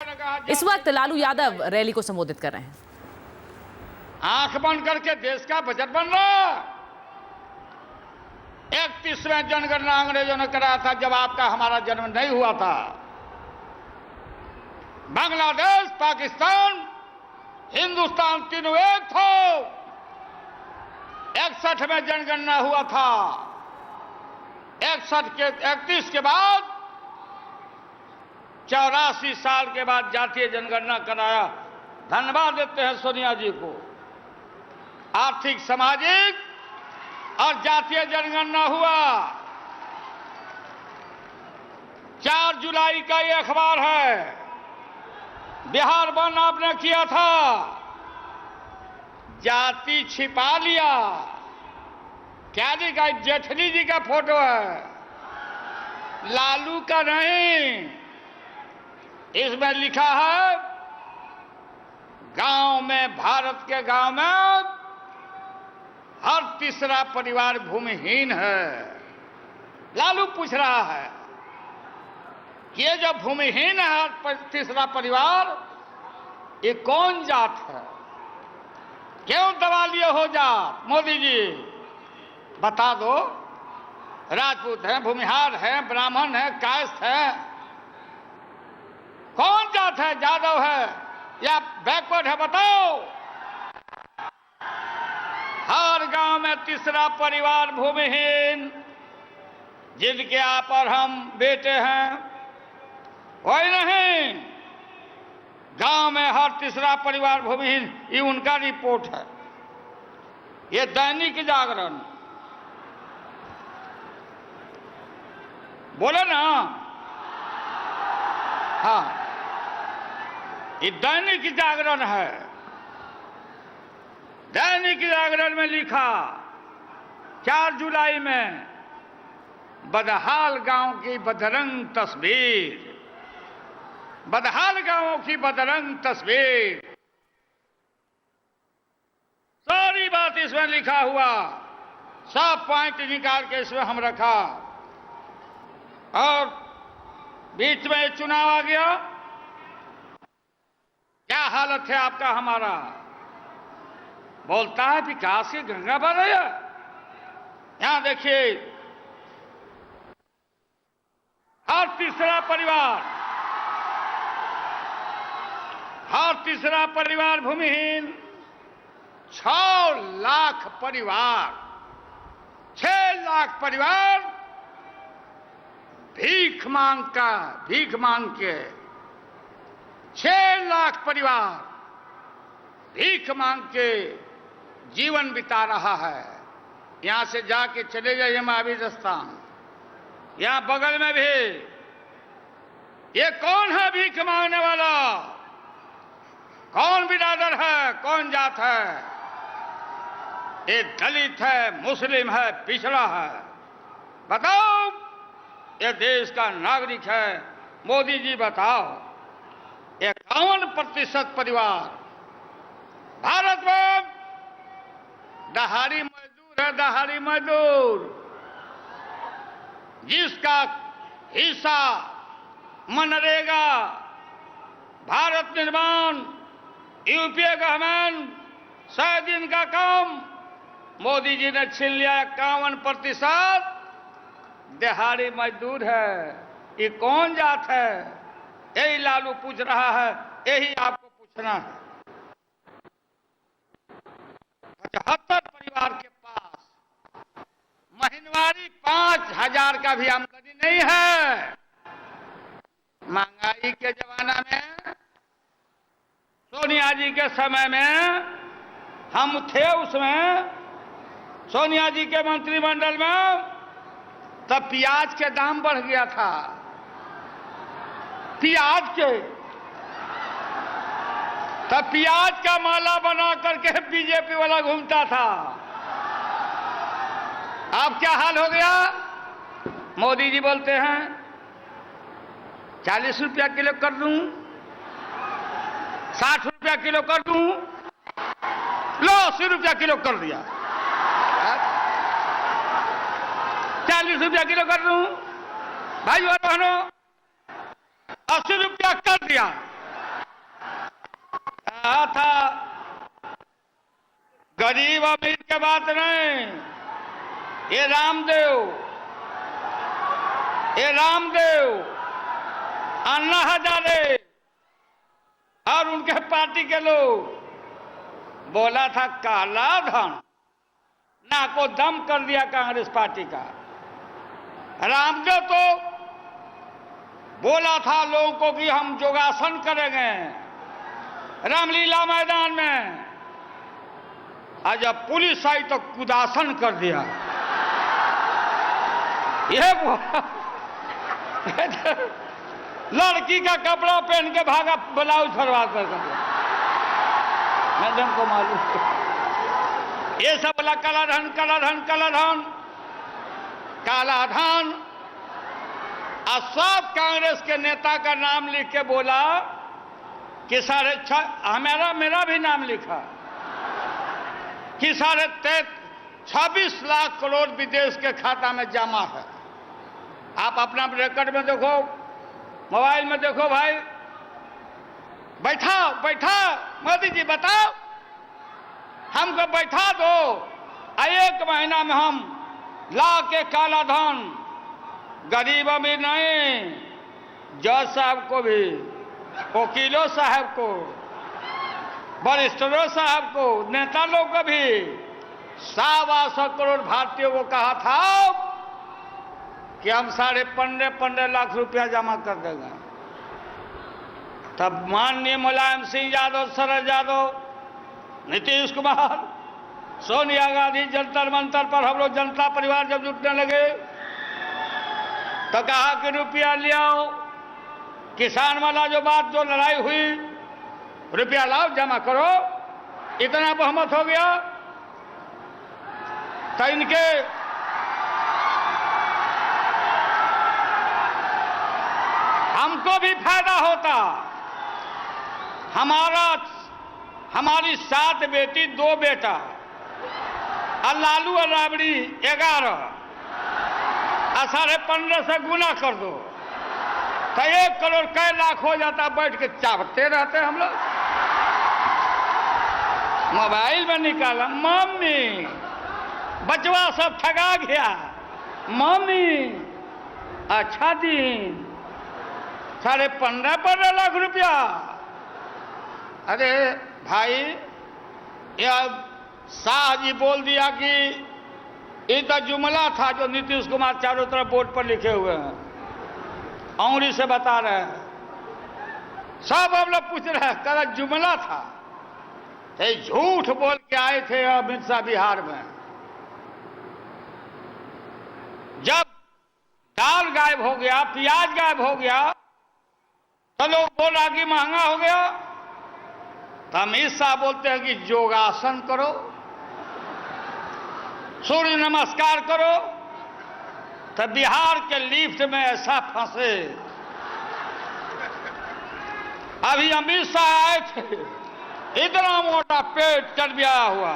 इस वक्त लालू यादव रैली को संबोधित कर रहे हैं। आंख बंद करके देश का बजट बन रहा। 31वें जनगणना अंग्रेजों ने कराया था जब आपका हमारा जन्म नहीं हुआ था। बांग्लादेश, पाकिस्तान, हिंदुस्तान तीनों एक थे। 61 में जनगणना हुआ था। 31 के बाद 84 साल के बाद जातीय जनगणना कराया। धन्यवाद देते हैं सोनिया जी को। आर्थिक, सामाजिक और जातीय जनगणना हुआ। 4 जुलाई का ये अखबार है। बिहार बंद आपने किया था, जाति छिपा लिया। क्या जी का? जेठनी जी का फोटो है, लालू का नहीं। इसमें लिखा है गांव में, भारत के गांव में हर तीसरा परिवार भूमिहीन है। लालू पूछ रहा है कि ये जो भूमिहीन है हर तीसरा परिवार, ये कौन जात है? क्यों दबा लिए हो जात? मोदी जी बता दो। राजपूत है, भूमिहार है, ब्राह्मण है, कायस्थ है, कौन जात है? यादव है या बैकवर्ड है? बताओ। हर गांव में तीसरा परिवार भूमिहीन, जिनके आप और हम बेटे हैं, कोई नहीं। गांव में हर तीसरा परिवार भूमिहीन, ये उनका रिपोर्ट है। ये दैनिक जागरण बोले ना। हाँ, ये दैनिक जागरण है। दैनिक जागरण में लिखा 4 जुलाई में बदहाल गांव की बदरंग तस्वीर। बदहाल गांवों की बदरंग तस्वीर, सारी बात इसमें लिखा हुआ। सब पॉइंट निकाल के इसमें हम रखा। और बीच में चुनाव आ गया। क्या हालत है आपका हमारा? बोलता है विकास की गंगा बह रही है। यहां देखिए, हर तीसरा परिवार भूमिहीन। 6 लाख परिवार, 6 लाख परिवार भीख मांग के 6 लाख परिवार भीख मांग के जीवन बिता रहा है। यहां से जाके चले जाइए महावीर स्थान, यहां बगल में भी। ये कौन है भीख मांगने वाला? कौन बिरादर है? कौन जात है? ये दलित है, मुस्लिम है, पिछड़ा है? बताओ। ये देश का नागरिक है। मोदी जी बताओ। 51% परिवार भारत में दहाड़ी मजदूर है। दहाड़ी मजदूर जिसका हिस्सा मनरेगा, भारत निर्माण, यूपीए गवर्नमेंट, 100 दिन का काम मोदी जी ने छीन लिया। 51% दिहाड़ी मजदूर है। ये कौन जात है? यही लालू पूछ रहा है, यही आपको पूछना है। 75 परिवार के पास महीनवारी 5,000 का भी आमदनी नहीं है। महंगाई के जमाना में, सोनिया जी के समय में हम थे, उसमें सोनिया जी के मंत्रिमंडल में, तब प्याज के दाम बढ़ गया था। प्याज के, तब प्याज का माला बना करके बीजेपी वाला घूमता था। अब क्या हाल हो गया? मोदी जी बोलते हैं 40 रुपया किलो कर दूं, 60 रुपया किलो कर दूं, लो 80 रुपया किलो कर दिया। 40 रुपया किलो कर दूं, भाई और बहनों 80 रुपया कर दिया। कहा था गरीब अमीर के बात नहीं, ये रामदेव अन्ना हजारे और उनके पार्टी के लोग बोला था काला धन, ना को दम कर दिया कांग्रेस पार्टी का। रामदेव तो बोला था लोगों को कि हम योगासन करेंगे रामलीला मैदान में, आज जब पुलिस आई तो कुदासन कर दिया। लड़की का कपड़ा पहन के भागा, ब्लाउज फरवाद कर दिया। मैडम को मालूम, ये सब बोला काला धन काला धन काला धन काला धन। और सब कांग्रेस के नेता का नाम लिख के बोला कि मेरा भी नाम लिखा कि 26 लाख करोड़ विदेश के खाता में जमा है। आप अपना रिकॉर्ड में देखो, मोबाइल में देखो भाई। बैठा मोदी जी बताओ, हमको बैठा दो, 1 महीना में हम ला के काला धन गरीब अमीर नहीं, जज साहब को भी, वकीलों साहब को, वरिष्ठों साहब को, नेता लोग को भी 125 करोड़ भारतीयों को कहा था कि हम 15.5 लाख रुपया जमा कर देंगे। तब माननीय मुलायम सिंह यादव, शरद यादव, नीतीश कुमार, सोनिया गांधी जंतर मंतर पर हम लोग जनता परिवार जब जुटने लगे तो कहा कि रुपया ले आओ, किसान वाला जो बात, जो लड़ाई हुई, रुपया लाओ जमा करो, इतना बहुमत हो गया तो इनके हमको भी फायदा होता। हमारी 7 बेटी 2 बेटा और लालू और राबड़ी 11 और 15.5 से गुना कर दो तो 1 करोड़ कै लाख हो जाता। बैठ के चावते रहते हम लोग। मोबाइल में निकाला, मम्मी बचवा सब ठगा गया, मम्मी अच्छा दिन 15.5 लाख रुपया। अरे भाई, यह शाह जी बोल दिया कि ये तो जुमला था जो नीतीश कुमार चारों तरफ बोर्ड पर लिखे हुए हैं, अंगुली से बता रहे हैं। सब हम लोग पूछ रहे हैं, कल जुमला था, ये झूठ बोल के आए थे अमित शाह बिहार में। जब दाल गायब हो गया, प्याज गायब हो गया तो लोग बोल रहा कि महंगा हो गया, तो अमित शाह बोलते हैं कि योगासन करो, सूर्य नमस्कार करो। तो बिहार के लिफ्ट में ऐसा फंसे। अभी अमित शाह आए थे, इतना मोटा पेट चर्बिया हुआ,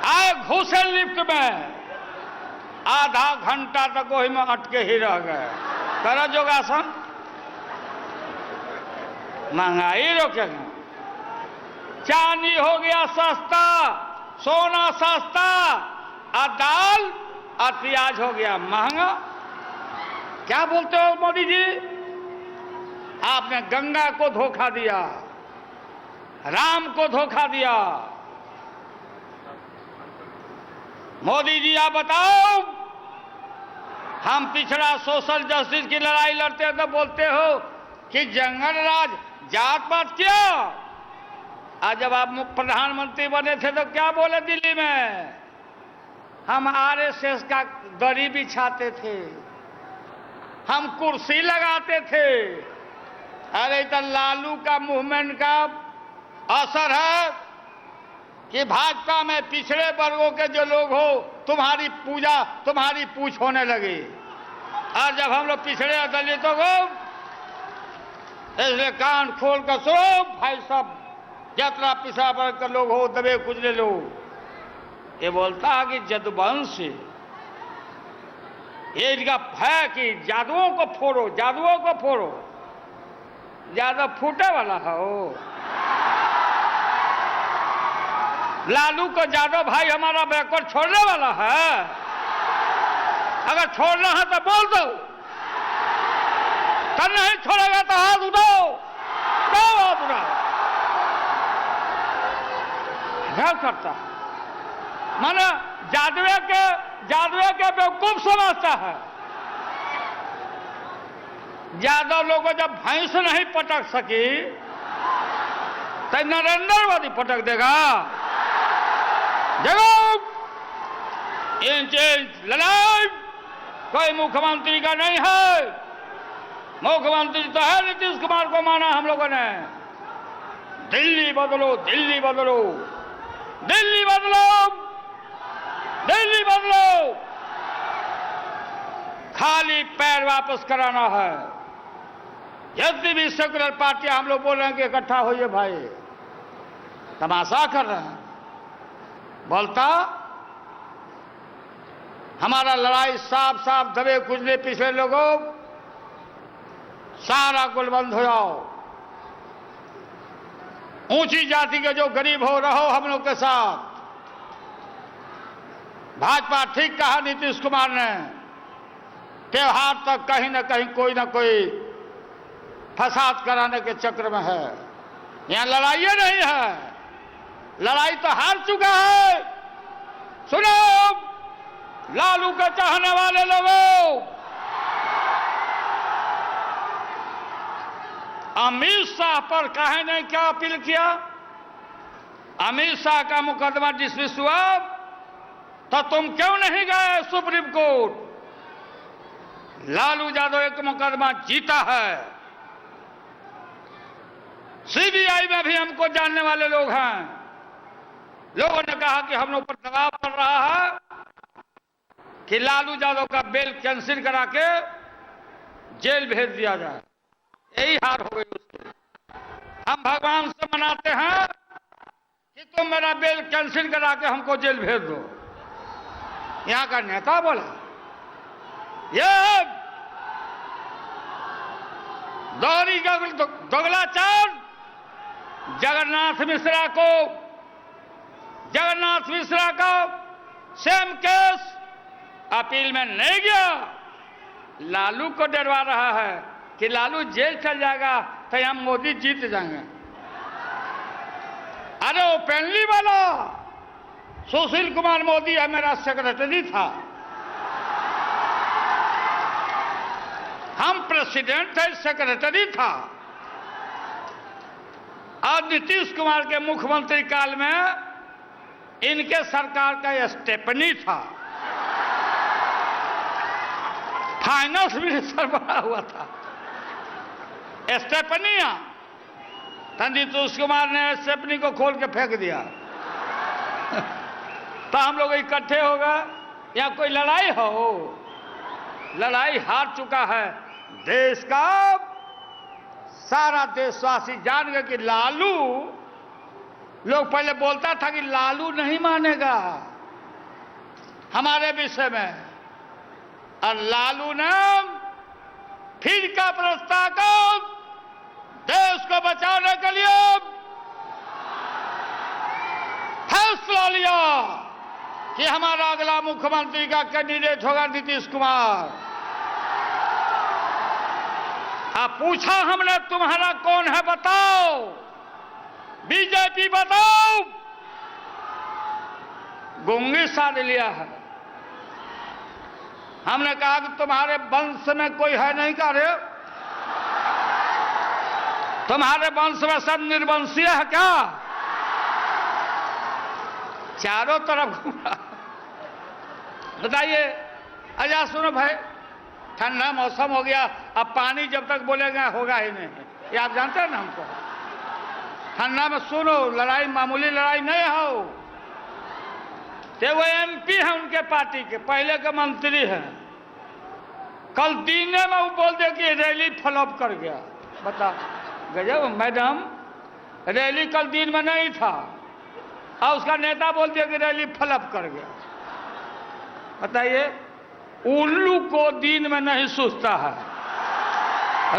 आए घुसे लिफ्ट में, आधा घंटा तक वही में अटके ही रह गए। करो योगासन, महंगाई रोकेगा। चांदी हो गया सस्ता, सोना सस्ता, और दाल और प्याज हो गया महंगा। क्या बोलते हो मोदी जी? आपने गंगा को धोखा दिया, राम को धोखा दिया। मोदी जी आप बताओ, हम पिछड़ा सोशल जस्टिस की लड़ाई लड़ते हैं तो बोलते हो कि जंगल राज, जात पात क्या। आज जब आप प्रधानमंत्री बने थे तो क्या बोले दिल्ली में? हम आरएसएस का दरी बिछाते थे, हम कुर्सी लगाते थे। अरे तो लालू का मूवमेंट का असर है कि भाजपा में पिछड़े वर्गों के जो लोग हो, तुम्हारी पूजा, तुम्हारी पूछ होने लगी। और जब हम लोग पिछड़े दलितों को, इसलिए कान खोल कर सुनो भाई साहब, जितना पिछड़ा वर्ग के लोग हो, दबे कुचले लोग, ये बोलता है कि जदुवंश, ये इनका है कि जादुओं को फोड़ो, जादुओं को फोड़ो। ज्यादा फूटे वाला है वो। लालू को यादव भाई हमारा बैकवर्ड छोड़ने वाला है। अगर छोड़ना है तो बोल दो, तो नहीं छोड़ेगा तो हाथ उठाओ, हाथ उठाओ। क्या करता माना जादवे के बेवकूफ समझता है। यादव लोग को जब भैंस नहीं पटक सकी तो नरेंद्र मोदी पटक देगा। जवाब इंच लड़ाई कोई मुख्यमंत्री का नहीं है। मुख्यमंत्री तो है नीतीश कुमार को माना हम लोगों ने। दिल्ली बदलो, दिल्ली बदलो, दिल्ली बदलो, दिल्ली बदलो। खाली पैर वापस कराना है। यदि भी सेकुलर पार्टी हम लोग बोल रहे हैं कि इकट्ठा होइए भाई, तमाशा कर रहे हैं। बोलता हमारा लड़ाई साफ साफ दबे कुचले पिछले लोगों, सारा गुलबंद हो जाओ। ऊंची जाति के जो गरीब हो रहो हम लोग के साथ। भाजपा ठीक कहा नीतीश कुमार ने, त्योहार तक कहीं ना कहीं कोई ना कोई फसाद कराने के चक्र में है। यहां लड़ाई नहीं है, लड़ाई तो हार चुका है। सुनो लालू के चाहने वाले लोगों, अमित शाह पर काहे ने क्या अपील किया? अमित शाह का मुकदमा डिसमिस हुआ तो तुम क्यों नहीं गए सुप्रीम कोर्ट? लालू यादव एक मुकदमा जीता है। सीबीआई में भी हमको जानने वाले लोग हैं। लोगों ने कहा कि हम लोग पर दबाव पड़ रहा है कि लालू यादव का बेल कैंसिल करा के जेल भेज दिया जाए। यही हार हो गई उसकी। हम भगवान से मनाते हैं कि तुम मेरा बेल कैंसिल करा के हमको जेल भेज दो। यहां का नेता बोला ये दौरी दोगलाचार जगन्नाथ मिश्रा को सेम केस अपील में नहीं गया। लालू को डरवा रहा है कि लालू जेल चल जाएगा तो हम मोदी जीत जाएंगे। अरे ओपनली वाला सुशील कुमार मोदी है, मेरा सेक्रेटरी था। हम प्रेसिडेंट थे, सेक्रेटरी था। और नीतीश कुमार के मुख्यमंत्री काल में इनके सरकार का स्टेपनी था, फाइनेंस मिनिस्टर बना हुआ था स्टेपनिया। तो नीतीश कुमार ने स्टेपनी को खोल के फेंक दिया। तो हम लोग इकट्ठे हो गए। या कोई लड़ाई हो? लड़ाई हार चुका है। देश का सारा देशवासी जान गए कि लालू, लोग पहले बोलता था कि लालू नहीं मानेगा हमारे विषय में, और लालू ने फिर का प्रस्ताव को देश को बचाने के लिए फैसला लिया कि हमारा अगला मुख्यमंत्री का कैंडिडेट होगा नीतीश कुमार। अब पूछा हमने तुम्हारा कौन है बताओ, बीजेपी बताओ। गुंगी साध लिया है। हमने कहा कि तुम्हारे वंश में कोई है नहीं का रे? तुम्हारे वंश में सब निर्वंशीय है क्या? चारों तरफ घूमा। बताइए। अच्छा सुनो भाई, ठंडा मौसम हो गया, अब पानी जब तक बोलेगा होगा ही नहीं। ये आप जानते हैं ना हमको। ठंडा में सुनो, लड़ाई मामूली लड़ाई नहीं हो। तो वो एमपी है उनके पार्टी के, पहले के मंत्री हैं। कल दिन में वो बोल दे कि रैली फ्लॉप कर गया। बता गजब मैडम, रैली कल दिन में नहीं था और उसका नेता बोल दिया कि रैली फ्लॉप कर गया। बताइए, उल्लू को दिन में नहीं सोचता है,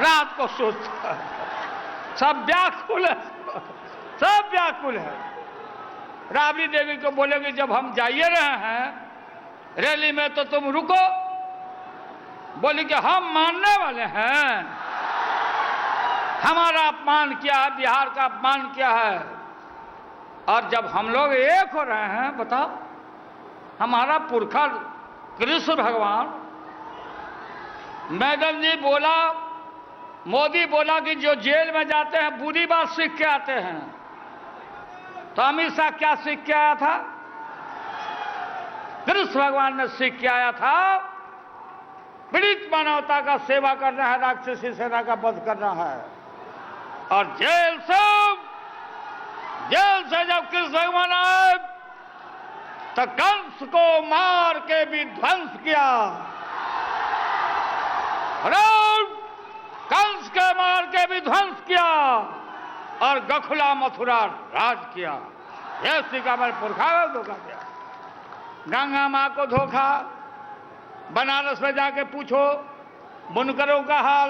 रात को सोचता है। सब व्याकुल है, सब व्याकुल है। राबड़ी देवी को बोलेगी जब हम जाइए रहे हैं रैली में तो तुम रुको। बोली कि हम मानने वाले हैं, हमारा अपमान किया है, बिहार का अपमान किया है। और जब हम लोग एक हो रहे हैं, बताओ, हमारा पुरखा कृष्ण भगवान, मैडम जी बोला, मोदी बोला कि जो जेल में जाते हैं बुरी बात सीख के आते हैं, तो अमित शाह क्या सीख के आया था? कृष्ण भगवान ने सीख के आया था पीड़ित मानवता का सेवा करना है, राक्षसी सेना का वध करना है। और जेल से जब कृष्ण भगवान आए तो कंस को मार के भी ध्वंस किया, कंस के मार के भी ध्वंस किया और गखुला मथुरा राज किया। यह सीखा मेरे पुरखा को धोखा दिया। गंगा माँ को धोखा, बनारस में जाके पूछो बुनकरों का हाल।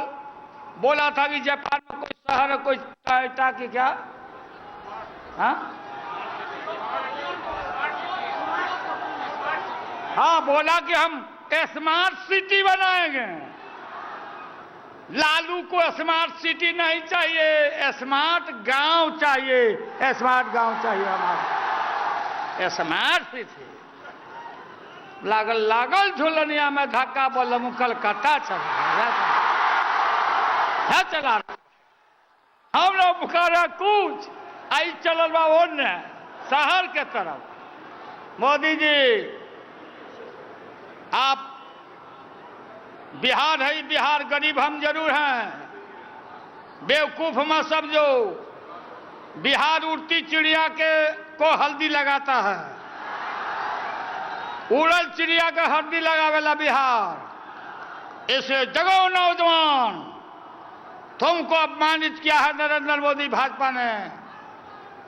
बोला था कि जापान में कोई शहर है, कोई टाटा की क्या, हाँ बोला कि हम स्मार्ट सिटी बनाएंगे। लालू को स्मार्ट सिटी नहीं चाहिए, स्मार्ट गांव चाहिए, स्मार्ट गांव चाहिए हमारा, स्मार्ट सिटी। लागल झुलनिया में धक्का बोल कलकत्ता चला हम लोग मुकारा कूच आई चलल बा ओने शहर के तरफ। मोदी जी आप बिहार है, बिहार गरीब हम जरूर हैं, बेवकूफ मत समझो। बिहार उड़ती चिड़िया के को हल्दी लगाता है, उड़ल चिड़िया का हल्दी लगावेला बिहार। इसे जगो नौजवान, तुमको अपमानित किया है नरेंद्र मोदी भाजपा ने।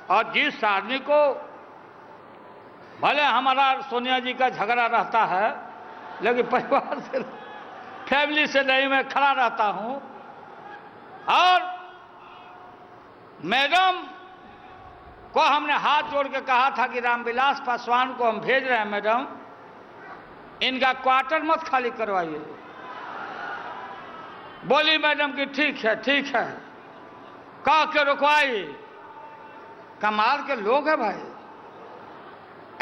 और जिस आदमी को भले हमारा सोनिया जी का झगड़ा रहता है, लेकिन परिवार से, फैमिली से नहीं, मैं खड़ा रहता हूं। और मैडम को हमने हाथ जोड़ के कहा था कि रामविलास पासवान को हम भेज रहे हैं मैडम, इनका क्वार्टर मत खाली करवाइए। बोली मैडम कि ठीक है ठीक है, कह के रुकवाई। कमाल के लोग हैं भाई,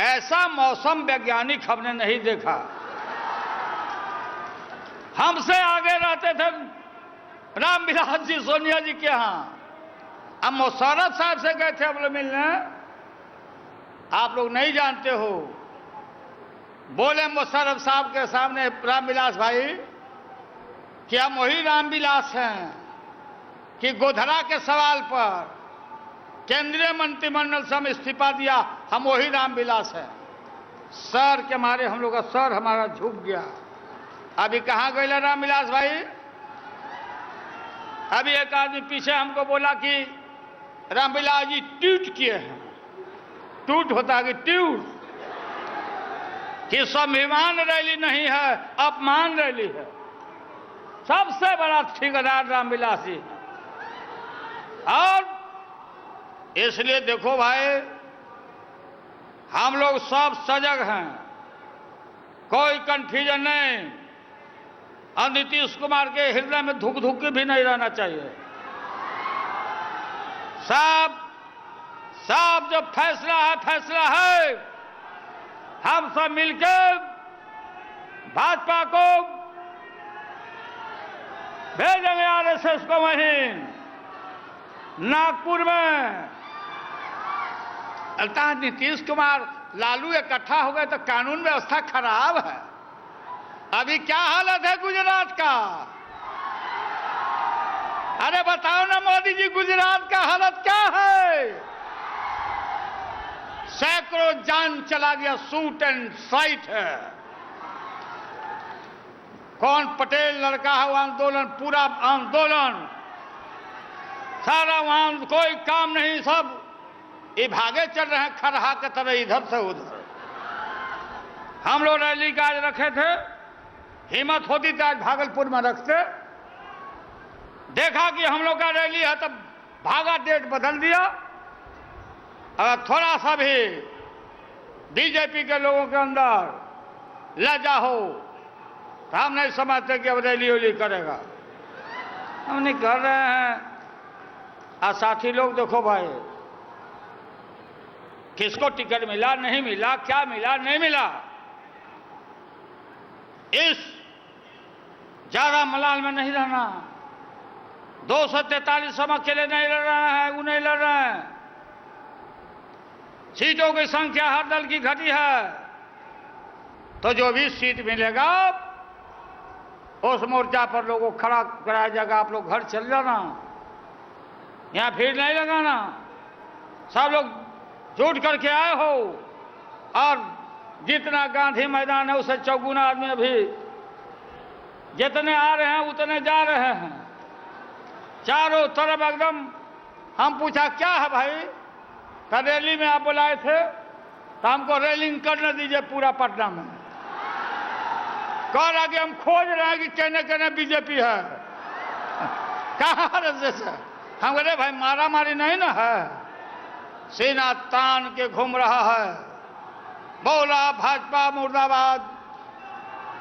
ऐसा मौसम वैज्ञानिक हमने नहीं देखा। हमसे आगे रहते थे रामविलास जी सोनिया जी के यहां, अब मुशर्रफ साहब से गए थे हम लोग मिलने, आप लोग नहीं जानते हो। बोले मुशर्रफ साहब के सामने रामविलास भाई कि हम वही रामविलास हैं कि गोधरा के सवाल पर केंद्रीय मंत्रिमंडल से हम इस्तीफा दिया, हम वही रामविलास हैं। सर के मारे हम लोग का सर हमारा झुक गया। अभी कहां गए रामविलास भाई? अभी एक आदमी पीछे हमको बोला कि रामविलास जी ट्वीट किए हैं। ट्वीट होता है कि ट्वीट, कि स्वाभिमान रैली नहीं है, अपमान रैली है। सबसे बड़ा ठेकेदार रामविलास जी। और इसलिए देखो भाई, हम लोग सब सजग हैं, कोई कंफ्यूजन नहीं। और नीतीश कुमार के हृदय में धुक धुक भी नहीं रहना चाहिए। सब जो फैसला है, हम सब मिलकर भाजपा को भेजेंगे आरएसएस को वहीं नागपुर में। अल्ताफ नीतीश कुमार लालू इकट्ठा हो गए तो कानून व्यवस्था खराब है। अभी क्या हालत है गुजरात का? अरे बताओ ना मोदी जी, गुजरात का हालत क्या है? सैकड़ों जान चला गया, शूट एंड फाइट है। कौन पटेल लड़का है वो आंदोलन, पूरा आंदोलन, सारा वहां कोई काम नहीं, सब ये भागे चल रहे हैं खरहा के तरह इधर से उधर। हम लोग रैली का आज रखे थे, हिम्मत होती तो आज भागलपुर में रखते। देखा कि हम लोग का रैली है तब भागा डेट बदल दिया। अगर थोड़ा सा भी बीजेपी के लोगों के अंदर लज्जा हो तो हम नहीं समझते कि अब रैली उली करेगा। हम नहीं कर रहे हैं। और साथी लोग देखो भाई, किसको टिकट मिला नहीं मिला, क्या मिला नहीं मिला, इस ज्यादा मलाल में नहीं रहना। 243 हम अकेले नहीं लड़ रहे हैं, वो नहीं लड़ रहे हैं। सीटों की संख्या हर दल की घटी है, तो जो भी सीट मिलेगा उस मोर्चा पर लोगों को खड़ा कराया जाएगा। आप लोग घर चल जाना, यहां भीड़ नहीं लगाना। सब लोग जुट करके आए हो, और जितना गांधी मैदान है उससे चौगुना आदमी अभी जितने आ रहे हैं उतने जा रहे हैं। चारों तरफ एकदम। हम पूछा क्या है भाई, तो रैली में आप बुलाए थे, तो हमको रैलिंग करने दीजिए पूरा पटना में। कह रहा कि हम खोज रहे हैं कि कहने कहने बीजेपी है। कहाँ जैसे हम बोले भाई मारा मारी नहीं ना है, सीना तान के घूम रहा है, बोला भाजपा मुर्दाबाद,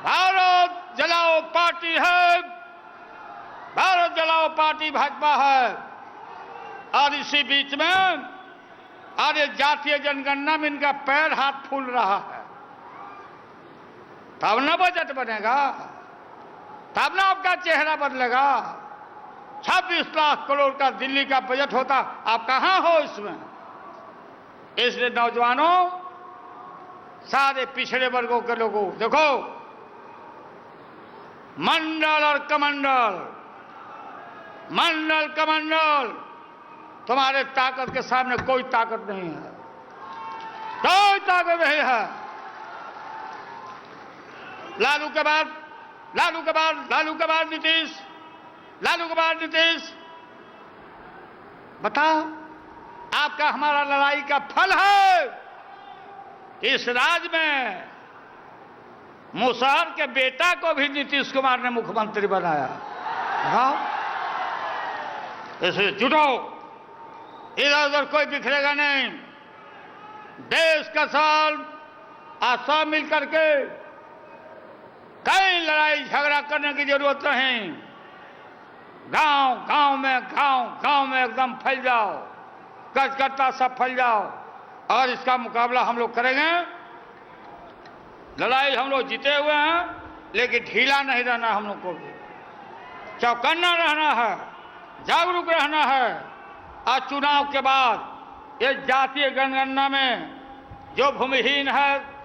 भारत जलाओ पार्टी है, भारत जलाओ पार्टी भाजपा है। और इसी बीच में और ये जातीय जनगणना में इनका पैर हाथ फूल रहा है। तब ना बजट बनेगा, तब ना आपका चेहरा बदलेगा। 26 लाख करोड़ का दिल्ली का बजट होता, आप कहां हो इसमें। इसलिए नौजवानों, सारे पिछड़े वर्गों के लोगों, देखो मंडल और कमंडल, मंडल कमंडल, तुम्हारे ताकत के सामने कोई ताकत नहीं है, कोई ताकत नहीं है। लालू के बाद लालू के बाद लालू के बाद नीतीश, लालू के बाद नीतीश। बताओ, आपका हमारा लड़ाई का फल है। इस राज्य में मुसहर के बेटा को भी नीतीश कुमार ने मुख्यमंत्री बनाया। हाँ, इसलिए जुटो, इधर उधर कोई बिखरेगा नहीं। देश का साल आज सब मिल करके, कहीं लड़ाई झगड़ा करने की जरूरत नहीं। गांव गांव में एकदम फैल जाओ, गजगट्टा सब फैल जाओ, और इसका मुकाबला हम लोग करेंगे। लड़ाई हम लोग जीते हुए हैं, लेकिन ढीला नहीं रहना। हम लोग को भी चौकन्ना रहना है, जागरूक रहना है। आज चुनाव के बाद ये जातीय जनगणना में जो भूमिहीन है,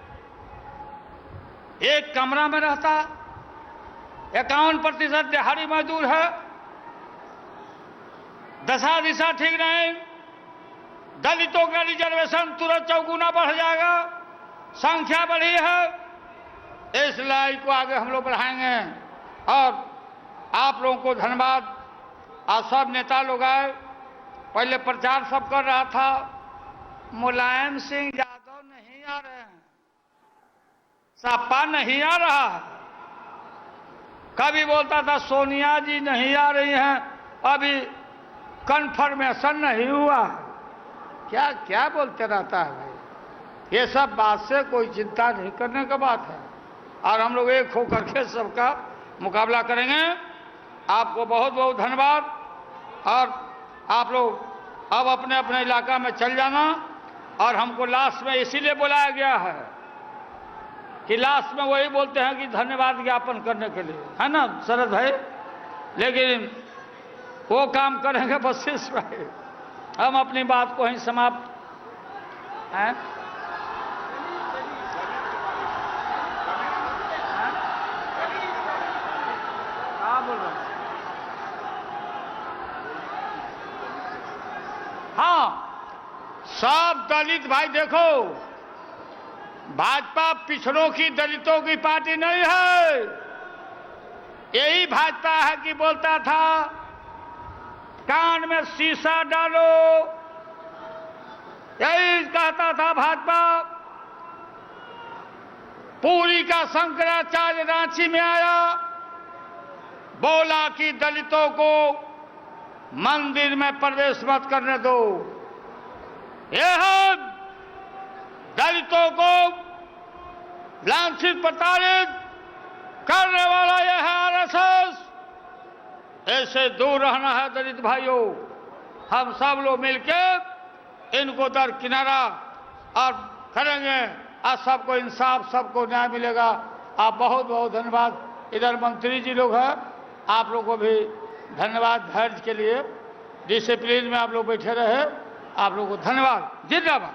एक कमरा में रहता, 51% दिहाड़ी मजदूर है, दशा दिशा ठीक नहीं, दलितों का रिजर्वेशन तुरंत चौगुना बढ़ जाएगा, संख्या बढ़ी है। इस लड़ाई को आगे हम लोग बढ़ाएंगे। और आप लोगों को धन्यवाद। आज सब नेता लोग आए, पहले प्रचार सब कर रहा था, मुलायम सिंह यादव नहीं आ रहे हैं, सपा नहीं आ रहा, कभी बोलता था सोनिया जी नहीं आ रही हैं, अभी कन्फर्मेशन नहीं हुआ। क्या क्या बोलते रहता है भाई। ये सब बात से कोई चिंता नहीं करने का बात है, और हम लोग एक होकर के सबका मुकाबला करेंगे। आपको बहुत बहुत धन्यवाद। और आप लोग अब अपने अपने इलाका में चल जाना। और हमको लास्ट में इसीलिए बुलाया गया है कि लास्ट में वही बोलते हैं कि धन्यवाद ज्ञापन करने के लिए, है ना शरद भाई। लेकिन वो काम करेंगे बस भाई, हम अपनी बात को ही समाप्त हैं। हाँ, सब दलित भाई देखो, भाजपा पिछड़ों की, दलितों की पार्टी नहीं है। यही भाजपा है कि बोलता था कान में शीशा डालो, यही कहता था भाजपा। पूरी का शंकराचार्य रांची में आया, बोला कि दलितों को मंदिर में प्रवेश मत करने दो। यह है दलितों को लांछित प्रताड़ित करने वाला यह है आरएसएस। ऐसे दूर रहना है दलित भाइयों। हम सब लोग मिलकर इनको दरकिनारा और करेंगे। आज सबको इंसाफ, सबको न्याय मिलेगा। आप बहुत बहुत धन्यवाद। इधर मंत्री जी लोग हैं, आप लोग को भी धन्यवाद धैर्य के लिए। डिसिप्लिन में आप लोग बैठे रहे, आप लोग को धन्यवाद। जिंदाबाद।